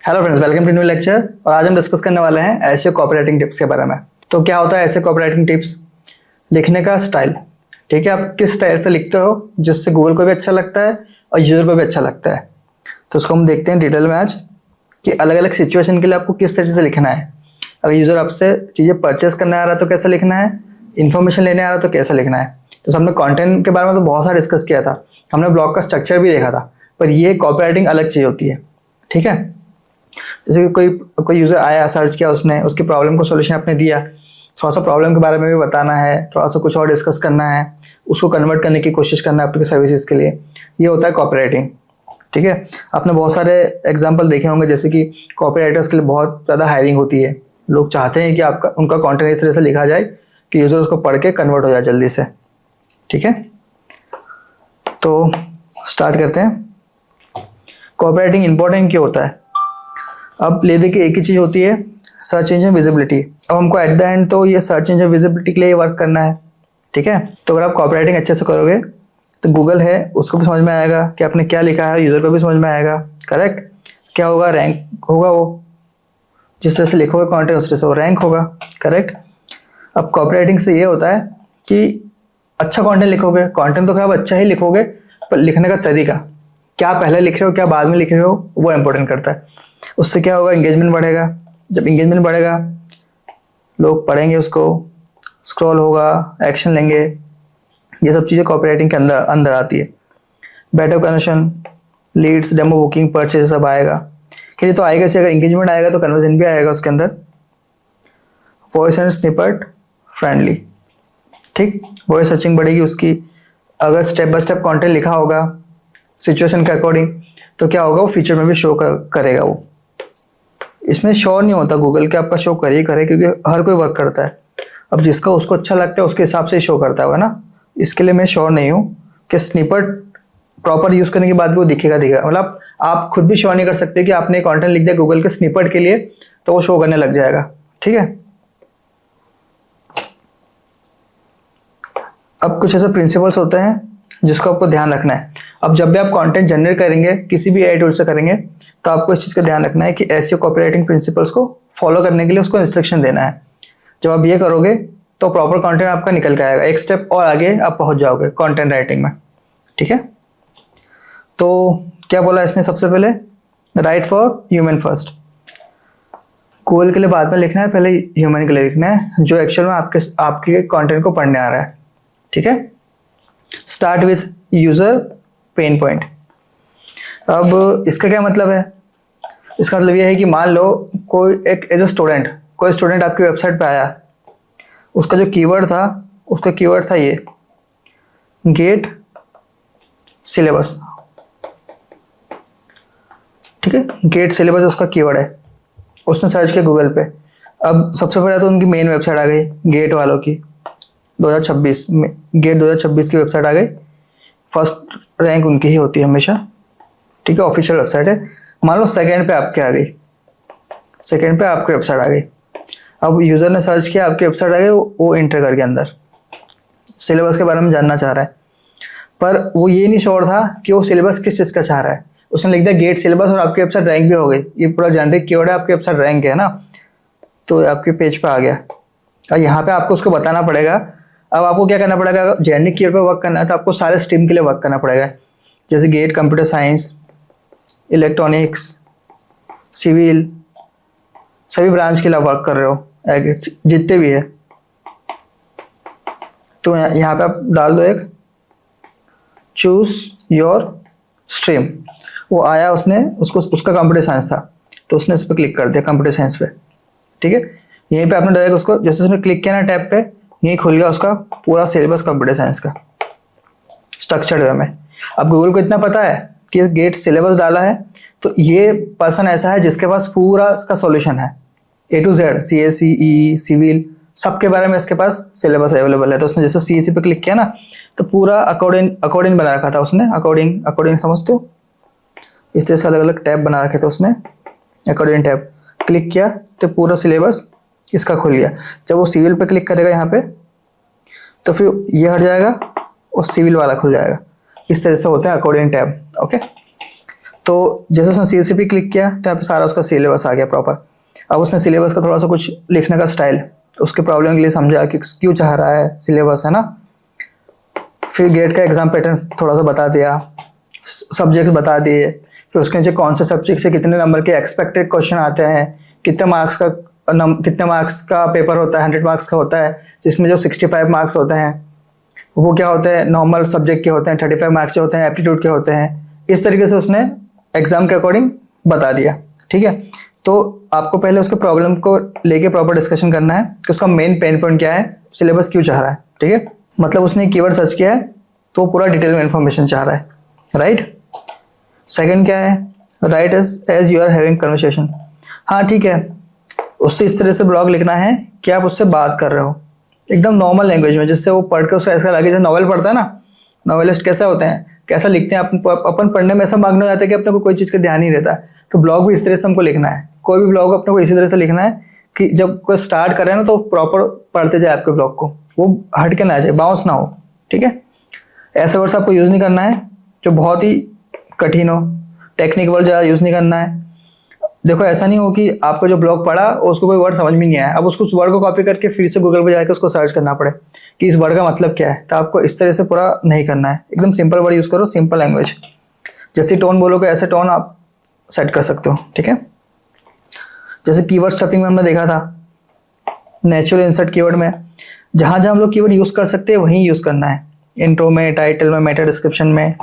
Hello friends, welcome to new lecture. और आज हम डिस्कस करने वाले हैं ऐसे कॉपीराइटिंग टिप्स के बारे में। तो क्या होता है ऐसे कॉपीराइटिंग टिप्स? लिखने का स्टाइल, ठीक है, आप किस स्टाइल से लिखते हो जिससे गूगल को भी अच्छा लगता है और यूजर को भी अच्छा लगता है। तो उसको हम देखते हैं डिटेल में आज कि अलग अलग सिचुएशन के लिए आपको किस तरीके से लिखना है। अगर यूजर आपसे चीज़ें परचेस करने आ रहा है तो कैसे लिखना है, इन्फॉर्मेशन लेने आ रहा है तो कैसे लिखना है। तो हमने कंटेंट के बारे में तो बहुत सारा डिस्कस किया था, हमने ब्लॉग का स्ट्रक्चर भी देखा था, पर ये कॉपीराइटिंग अलग चीज़ होती है, ठीक है। जैसे कि कोई यूज़र आया, सर्च किया, उसने उसकी प्रॉब्लम को सोल्यूशन आपने दिया, थोड़ा सा प्रॉब्लम के बारे में भी बताना है, थोड़ा सा कुछ और डिस्कस करना है, उसको कन्वर्ट करने की कोशिश करना है आपकी सर्विसेज के लिए, ये होता है कॉपीराइटिंग, ठीक है। आपने बहुत सारे एग्जांपल देखे होंगे, जैसे कि कॉपीराइटर्स के लिए बहुत ज़्यादा हायरिंग होती है। लोग चाहते हैं कि उनका कंटेंट इस तरह से लिखा जाए कि यूज़र उसको पढ़ के कन्वर्ट हो जाए जल्दी से, ठीक है। तो स्टार्ट करते हैं। कॉपीराइटिंग इंपॉर्टेंट क्यों होता है? अब ले देखिए, एक ही चीज़ होती है, सर्च इंजन विजिबिलिटी। अब हमको एट द एंड तो ये सर्च इंजन विजिबिलिटी के लिए वर्क करना है, ठीक है। तो अगर आप कॉपीराइटिंग अच्छे से करोगे तो गूगल है उसको भी समझ में आएगा कि आपने क्या लिखा है, यूज़र को भी समझ में आएगा, करेक्ट। क्या होगा? रैंक होगा, वो जिस तरह से लिखोगे कंटेंट उस तरह से वो रैंक होगा, करेक्ट। अब कॉपीराइटिंग से ये होता है कि अच्छा कंटेंट लिखोगे, कंटेंट तो खैर आप अच्छा ही लिखोगे, पर लिखने का तरीका, क्या पहले लिख रहे हो क्या बाद में लिख रहे हो, वो इंपॉर्टेंट करता है। उससे क्या होगा? एंगेजमेंट बढ़ेगा। जब एंगेजमेंट बढ़ेगा, लोग पढ़ेंगे उसको, स्क्रॉल होगा, एक्शन लेंगे, ये सब चीज़ें कॉपीराइटिंग के अंदर आती है। Better conversion, leads, demo booking, purchase सब आएगा। कि तो आएगा से, अगर एंगेजमेंट आएगा तो कन्वर्जन भी आएगा उसके अंदर। वॉइस एंड स्निपेट फ्रेंडली, ठीक, वॉइस सर्चिंग बढ़ेगी उसकी। अगर स्टेप बाय स्टेप कंटेंट लिखा होगा सिचुएशन के अकॉर्डिंग तो क्या होगा? वो फीचर में भी शो करेगा। वो इसमें श्योर नहीं होता गूगल के आपका शो करे ही करे, क्योंकि हर कोई वर्क करता है। अब जिसका उसको अच्छा लगता है उसके हिसाब से ही शो करता है ना। इसके लिए मैं श्योर नहीं हूँ कि स्निपेट प्रॉपर यूज करने के बाद भी वो दिखेगा। मतलब आप खुद भी श्योर नहीं कर सकते कि आपने कंटेंट लिख दिया गूगल के स्निपेट के लिए तो वो शो करने लग जाएगा, ठीक है। अब कुछ ऐसे प्रिंसिपल्स होते हैं जिसको आपको ध्यान रखना है। अब जब भी आप कंटेंट जनरेट करेंगे किसी भी एआई टूल से करेंगे तो आपको इस चीज़ का ध्यान रखना है कि एसईओ कॉपीराइटिंग प्रिंसिपल्स को फॉलो करने के लिए उसको इंस्ट्रक्शन देना है। जब आप ये करोगे तो प्रॉपर कंटेंट आपका निकल के आएगा, एक स्टेप और आगे आप पहुंच जाओगे कंटेंट राइटिंग में, ठीक है। तो क्या बोला इसने? सबसे पहले right for human first. Google के लिए बाद में लिखना है, पहले ह्यूमन के लिए लिखना है जो एक्चुअल में आपके कंटेंट को पढ़ने आ रहा है, ठीक है। Start with user pain point. अब इसका क्या मतलब है? इसका मतलब यह है कि मान लो कोई एक एज ए स्टूडेंट, कोई स्टूडेंट आपकी वेबसाइट पे आया, उसका जो कीवर्ड था, उसका कीवर्ड था ये गेट सिलेबस, ठीक है। गेट सिलेबस उसका कीवर्ड है, उसने सर्च किया गूगल पे। अब सबसे पहले तो उनकी मेन वेबसाइट आ गई गेट वालों की, 2026 में गेट 2026 की वेबसाइट आ गई। फर्स्ट रैंक उनकी ही होती है हमेशा, ठीक है, ऑफिशियल वेबसाइट है। मान लो सेकंड पे आपके आ गई, सेकंड पे आपकी वेबसाइट आ गई। अब यूजर ने सर्च किया, आपकी वेबसाइट आ गई, वो एंटर करके अंदर सिलेबस के बारे में जानना चाह रहा है, पर वो ये नहीं श्योर था कि वो सिलेबस किस चीज़ का चाह रहा है। उसने लिख दिया गेट सिलेबस और आपकी वेबसाइट रैंक भी हो गई। ये पूरा जेनरिक कीवर्ड है, आपकी वेबसाइट रैंक है ना, तो आपके पेज पे आ गया। और यहाँ पे आपको उसको बताना पड़ेगा। अब आपको क्या करना पड़ेगा? अगर जेनरिक कीवर्ड पे वर्क करना है तो आपको सारे स्ट्रीम के लिए वर्क करना पड़ेगा, जैसे GATE computer science, electronics, civil, सभी ब्रांच के लिए वर्क कर रहे हो, जितने भी है। तो यहाँ पे आप डाल दो एक चूज योर स्ट्रीम। वो आया, उसका कंप्यूटर साइंस था तो उसने इस पर क्लिक कर दिया, कंप्यूटर साइंस पे, ठीक है। यहीं पे आपने डायरेक्ट उसको, जैसे उसने क्लिक किया ना टैब पे, यहीं खुल गया उसका पूरा सिलेबस कंप्यूटर साइंस का स्ट्रक्चर्ड वे में। अब गूगल को इतना पता है कि गेट सिलेबस डाला है तो ये पर्सन ऐसा है जिसके पास पूरा इसका सॉल्यूशन है, A to Z, CSE, E, civil, सबके बारे में इसके पास सिलेबस अवेलेबल है। तो उसने जैसे सीएसई पे क्लिक किया ना तो पूरा अकॉर्डिंग बना रखा था उसने, अकॉर्डिंग समझते हो, इस तरह से अलग अलग टैब बना रखे थे उसने, अकॉर्डिंग टैब। क्लिक किया तो पूरा सिलेबस इसका खुल गया। जब वो सिविल पे क्लिक करेगा यहाँ पे तो फिर ये हट जाएगा और सिविल वाला खुल जाएगा। इस तरह से होता है अकॉर्डिंग टैब, ओके। तो जैसे उसने CSCP क्लिक किया तो यहाँ पे सारा उसका सिलेबस आ गया प्रॉपर। अब उसने सिलेबस का थोड़ा सा कुछ लिखने का स्टाइल उसके प्रॉब्लम के लिए समझा कि क्यों चाह रहा है सिलेबस, है ना। फिर गेट का एग्जाम पैटर्न थोड़ा सा बता दिया, सब्जेक्ट बता दिए, फिर उसके नीचे कौन से सब्जेक्ट से कितने नंबर के एक्सपेक्टेड क्वेश्चन आते हैं, कितने मार्क्स का पेपर होता है, 100 मार्क्स का होता है, जिसमें जो 65 मार्क्स होते हैं वो क्या होते हैं, नॉर्मल सब्जेक्ट के होते हैं, 35 मार्क्स जो होते हैं एप्टीट्यूड के होते हैं। इस तरीके से उसने एग्जाम के अकॉर्डिंग बता दिया, ठीक है। तो आपको पहले उसके प्रॉब्लम को लेके प्रॉपर डिस्कशन करना है कि उसका मेन पेन पॉइंट क्या है, सिलेबस क्यों चाह रहा है, ठीक है। मतलब उसने कीवर्ड सर्च किया है तो पूरा डिटेल में इंफॉर्मेशन चाह रहा है, राइट। सेकंड क्या है, write as you are having conversation. हाँ ठीक है, उससे इस तरह से ब्लॉग लिखना है कि आप उससे बात कर रहे हो एकदम नॉर्मल लैंग्वेज में, जिससे वो पढ़ के उसको ऐसा लगे जैसे नॉवेल पढ़ता है ना, नॉवेलिस्ट कैसा होते हैं, कैसा लिखते हैं, अपन पढ़ने में ऐसा मग्न हो जाते हैं कि अपने को कोई चीज़ का ध्यान नहीं रहता। तो ब्लॉग भी इस तरह से हमको लिखना है, कोई भी ब्लॉग अपने को इसी तरह से लिखना है कि जब कोई स्टार्ट करे ना तो प्रॉपर पढ़ते जाए आपके ब्लॉग को, वो हट के ना जाए, बाउंस ना हो, ठीक है। ऐसे वर्ड्स आपको यूज़ नहीं करना है जो बहुत ही कठिन हो, टेक्निक वर्ड ज़्यादा यूज़ नहीं करना है। देखो ऐसा नहीं हो कि आपको जो ब्लॉग पढ़ा उसको कोई वर्ड समझ में नहीं आया, अब उसको उस वर्ड को कॉपी करके फिर से गूगल पे जाकर उसको सर्च करना पड़े कि इस वर्ड का मतलब क्या है। तो आपको इस तरह से पूरा नहीं करना है, एकदम सिंपल वर्ड यूज़ करो, सिंपल लैंग्वेज। जैसे टोन बोलोगे ऐसे टोन आप सेट कर सकते हो, ठीक है। जैसे कीवर्ड स्टफिंग में हमने देखा था, नेचुरल इंसर्ट कीवर्ड में जहाँ जहाँ हम लोग कीवर्ड यूज़ कर सकते हैं वहीं यूज़ करना है, इंट्रो में, टाइटल में, मेटा डिस्क्रिप्शन में,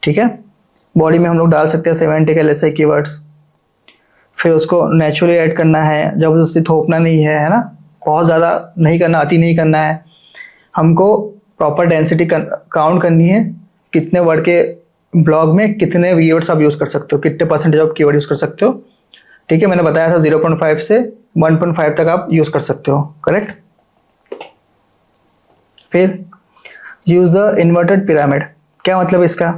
ठीक है। बॉडी में हम लोग डाल सकते हैं सेमेंटिक LSI कीवर्ड्स। फिर उसको नेचुरली ऐड करना है, जबरदस्ती थोपना नहीं है ना, बहुत ज़्यादा नहीं करना, अति नहीं करना है। हमको प्रॉपर डेंसिटी काउंट करनी है, कितने वर्ड के ब्लॉग में कितने कीवर्ड्स आप यूज़ कर सकते हो, कितने परसेंटेज आप कीवर्ड यूज़ कर सकते हो, ठीक है। मैंने बताया था 0.5 से 1.5 तक आप यूज़ कर सकते हो, करेक्ट। फिर यूज़ द इन्वर्टेड पिरामिड। क्या मतलब इसका,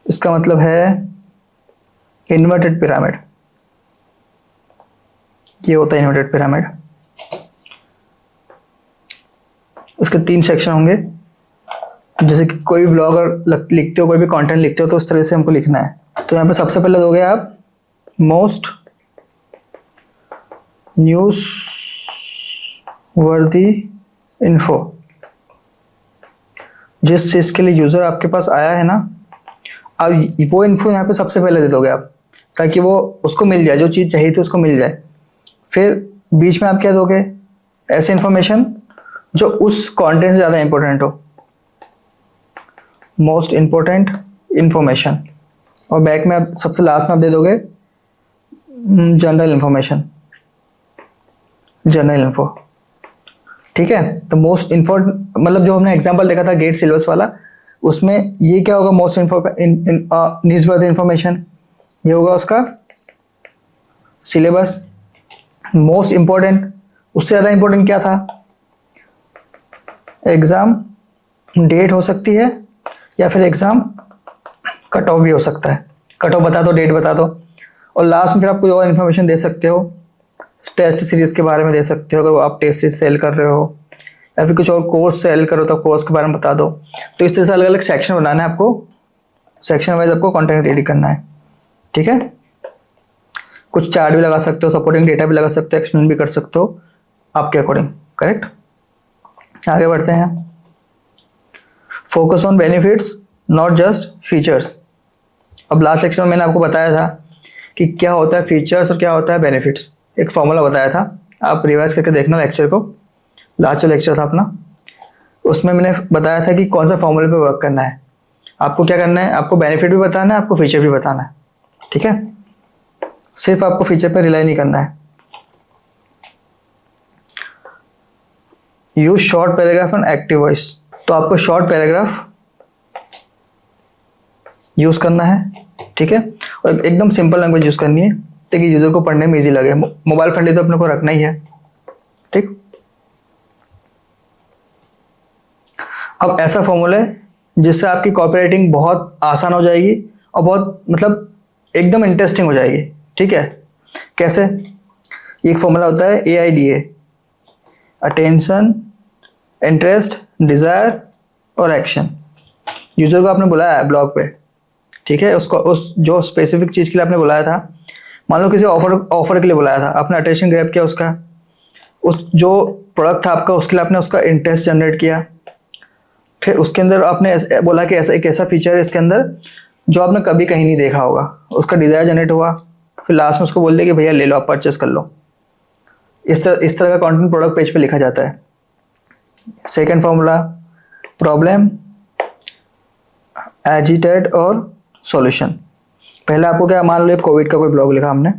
इसका मतलब है इन्वर्टेड पिरामिड, ये होता है इन्वर्टेड पिरामिड। उसके 3 सेक्शन होंगे, जैसे कि कोई भी ब्लॉगर लिखते हो, कोई भी कंटेंट लिखते हो तो उस तरह से हमको लिखना है। तो यहाँ पे सबसे पहले दोगे आप मोस्ट न्यूज वर्दी इन्फो। जिस चीज़ के लिए यूज़र आपके पास आया है ना, अब वो इन्फो यहाँ पे सबसे पहले दे दोगे आप, ताकि वो उसको मिल जाए, जो चीज़ चाहिए थी उसको मिल जाए। फिर बीच में आप क्या दोगे, ऐसे इंफॉर्मेशन जो उस कंटेंट से ज़्यादा इंपॉर्टेंट हो, मोस्ट इंपॉर्टेंट इंफॉर्मेशन। और बैक में आप सबसे लास्ट में आप दे दोगे जनरल इंफॉर्मेशन, जनरल इन्फो, ठीक है। तो मोस्ट मतलब जो हमने एग्जांपल देखा था गेट सिलेबस वाला, उसमें ये क्या होगा, मोस्ट न्यूज़वर्दी इंफॉर्मेशन, ये होगा उसका सिलेबस। मोस्ट इंपॉर्टेंट, उससे ज़्यादा इंपॉर्टेंट क्या था, एग्ज़ाम डेट हो सकती है या फिर एग्ज़ाम कट ऑफ भी हो सकता है, कट ऑफ बता दो, डेट बता दो। और लास्ट में फिर आप कोई और इन्फॉर्मेशन दे सकते हो, टेस्ट सीरीज़ के बारे में दे सकते हो, अगर आप टेस्ट सीरीज सेल कर रहे हो या फिर कुछ और कोर्स सेल करो तो कोर्स के बारे में बता दो। तो इस तरह से अलग अलग सेक्शन बनाना है आपको, सेक्शन वाइज आपको कंटेंट रेडी करना है, ठीक है। कुछ चार्ट भी लगा सकते हो, सपोर्टिंग डेटा भी लगा सकते हो, एक्सप्लेन भी कर सकते हो आपके अकॉर्डिंग, करेक्ट। आगे बढ़ते हैं, focus on benefits not just features. अब लास्ट लेक्चर में मैंने आपको बताया था कि क्या होता है फीचर्स और क्या होता है बेनिफिट्स, एक फॉर्मूला बताया था, आप रिवाइज करके देखना लेक्चर को, लास्ट जो लेक्चर था अपना, उसमें मैंने बताया था कि कौन सा फॉर्मूले पे वर्क करना है। आपको क्या करना है, आपको बेनिफिट भी बताना है, आपको फीचर भी बताना है, ठीक है। सिर्फ आपको फीचर पे रिलाई नहीं करना है। Use short paragraph and active voice. तो आपको शॉर्ट पैराग्राफ यूज करना है, ठीक है, और एकदम सिंपल लैंग्वेज यूज करनी है ताकि यूजर को पढ़ने में इजी लगे। मोबाइल फ्रेंडली तो अपने को रखना ही है, ठीक। अब ऐसा फॉर्मूला है जिससे आपकी कॉपीराइटिंग बहुत आसान हो जाएगी और बहुत मतलब एकदम इंटरेस्टिंग हो जाएगी, ठीक है। कैसे, एक फॉर्मूला होता है AIDA, अटेंशन, इंटरेस्ट, डिजायर और एक्शन। यूजर को आपने बुलाया है ब्लॉग पे, ठीक है, उसको उस जो स्पेसिफिक चीज़ के लिए आपने बुलाया था, मान लो किसी ऑफर के लिए बुलाया था, आपने अटेंशन ग्रैब किया उसका, उस जो प्रोडक्ट था आपका उसके लिए आपने उसका इंटरेस्ट जनरेट किया, फिर उसके अंदर आपने बोला कि ऐसा एक ऐसा फीचर है इसके अंदर जो आपने कभी कहीं नहीं देखा होगा, उसका डिज़ायर जनरेट हुआ, फिर लास्ट में उसको बोल दिया कि भैया ले लो, आप परचेस कर लो। इस तरह का कंटेंट प्रोडक्ट पेज पे लिखा जाता है। सेकंड फॉर्मूला, प्रॉब्लम, एजिटेट और सॉल्यूशन। पहले आपको क्या, मान लो कोविड का कोई ब्लॉग लिखा हमने,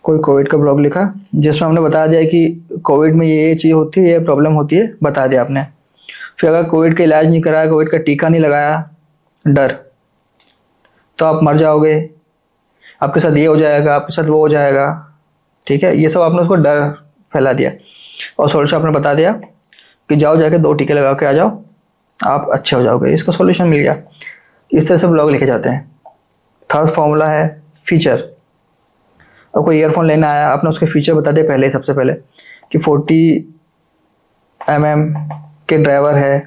कोई कोविड का ब्लॉग लिखा जिसमें हमने बता दिया कि कोविड में ये चीज़ होती है, ये प्रॉब्लम होती है, बता दिया आपने। फिर अगर कोविड का इलाज नहीं कराया, कोविड का टीका नहीं लगाया, डर, तो आप मर जाओगे, आपके साथ ये हो जाएगा, आपके साथ वो हो जाएगा, ठीक है, ये सब आपने उसको डर फैला दिया। और सॉल्यूशन आपने बता दिया कि जाओ जाके 2 टीके लगा के आ जाओ, आप अच्छे हो जाओगे, इसका सॉल्यूशन मिल गया। इस तरह से ब्लॉग लिखे जाते हैं। थर्ड फॉर्मूला है फीचर। अब कोई ईयरफोन लेने आया, आपने उसके फीचर बता दिए पहले, सबसे पहले कि 40 mm के ड्राइवर है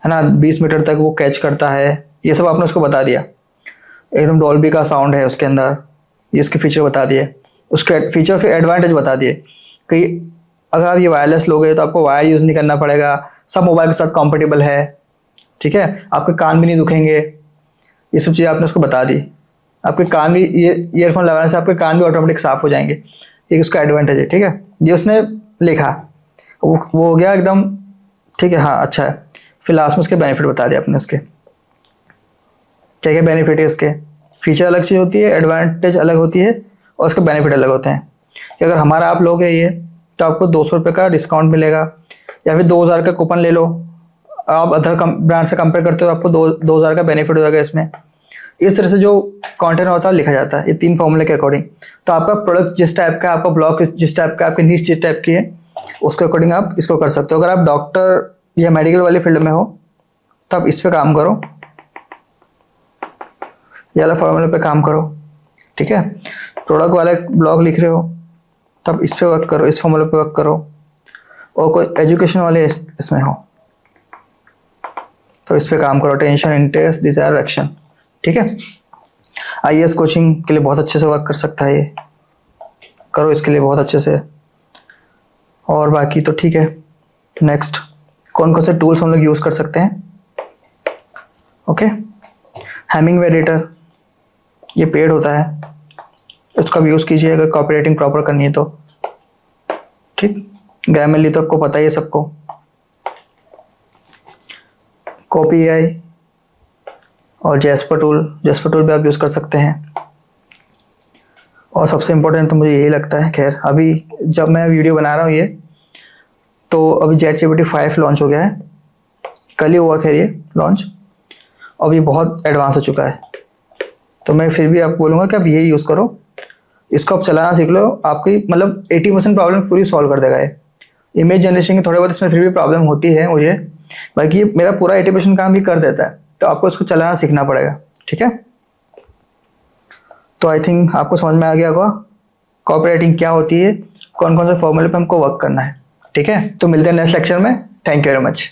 ना, 20 मीटर तक वो कैच करता है, ये सब आपने उसको बता दिया। एकदम डॉल्बी का साउंड है उसके अंदर, ये इसके फीचर बता दिए। उसके फीचर फिर एडवांटेज बता दिए कि अगर आप ये वायरलेस लोगे तो आपको वायर यूज़ नहीं करना पड़ेगा, सब मोबाइल के साथ कॉम्पेटेबल है, ठीक है, आपके कान भी नहीं दुखेंगे, ये सब चीज़ें आपने उसको बता दी। आपके कान भी, ये ईयरफोन लगाने से आपके कान भी ऑटोमेटिक साफ हो जाएंगे, ये उसका एडवांटेज है, ठीक है, ये उसने लिखा, वो हो गया एकदम, ठीक है, हाँ अच्छा है। फिर लास्ट में उसके बेनिफिट बता दिया आपने, उसके क्या क्या बेनिफिट है इसके। फीचर अलग चीज़ होती है, एडवांटेज अलग होती है और उसके बेनिफिट अलग होते हैं। कि अगर हमारा आप लोग है ये, तो आपको 200 रुपये का डिस्काउंट मिलेगा, या फिर 2000 का कूपन ले लो, आप अदर ब्रांड से कंपेयर करते हो, आपको 2000 का बेनिफिट हो जाएगा इसमें। इस तरह से जो कंटेंट होता है लिखा जाता है, ये 3 फॉर्मूले के अकॉर्डिंग। तो आपका प्रोडक्ट जिस टाइप का, आपका ब्लॉग जिस टाइप का, आपकी नीश जिस टाइप की है, उसके अकॉर्डिंग आप इसको कर सकते हो। अगर आप डॉक्टर या मेडिकल वाली फील्ड में हो तो आप इस पे काम करो, ये वाला फॉर्मूले पे काम करो, ठीक है। प्रोडक्ट वाले ब्लॉग लिख रहे हो तब इस पे वर्क करो, इस फॉर्मूले पे वर्क करो। और कोई एजुकेशन वाले इसमें हो तो इस पे काम करो, टेंशन, इंटरेस्ट, डिजायर, एक्शन, ठीक है। IAS कोचिंग के लिए बहुत अच्छे से वर्क कर सकता है, ये करो इसके लिए बहुत अच्छे से। और बाकी तो ठीक है। नेक्स्ट, कौन कौन से टूल्स हम लोग यूज़ कर सकते हैं, ओके। हेमिंगवे एडिटर, ये पेड होता है, उसका भी यूज़ कीजिए अगर कॉपीराइटिंग प्रॉपर करनी है तो, ठीक। ग्रामरली तो आपको पता ही है सबको। कॉपी AI और जेस्पर टूल भी आप यूज़ कर सकते हैं। और सबसे इम्पोर्टेंट तो मुझे यही लगता है, खैर अभी जब मैं वीडियो बना रहा हूँ ये, तो अभी ChatGPT 5 लॉन्च हो गया है, कल ही हुआ खैर ये लॉन्च, अब ये बहुत एडवांस हो चुका है। तो मैं फिर भी आपको बोलूँगा कि आप यही यूज़ करो, इसको आप चलाना सीख लो, आपकी मतलब 80% प्रॉब्लम पूरी सॉल्व कर देगा ये। इमेज जनरेशन की थोड़े बहुत इसमें फिर भी प्रॉब्लम होती है मुझे, बाकी मेरा पूरा 80% काम भी कर देता है, तो आपको इसको चलाना सीखना पड़ेगा, ठीक है। तो आई थिंक आपको समझ में आ गया होगा कॉपीराइटिंग क्या होती है, कौन कौन से फॉर्मूले पे हमको वर्क करना है, ठीक है। तो मिलते हैं नेक्स्ट लेक्चर में, थैंक यू वेरी मच।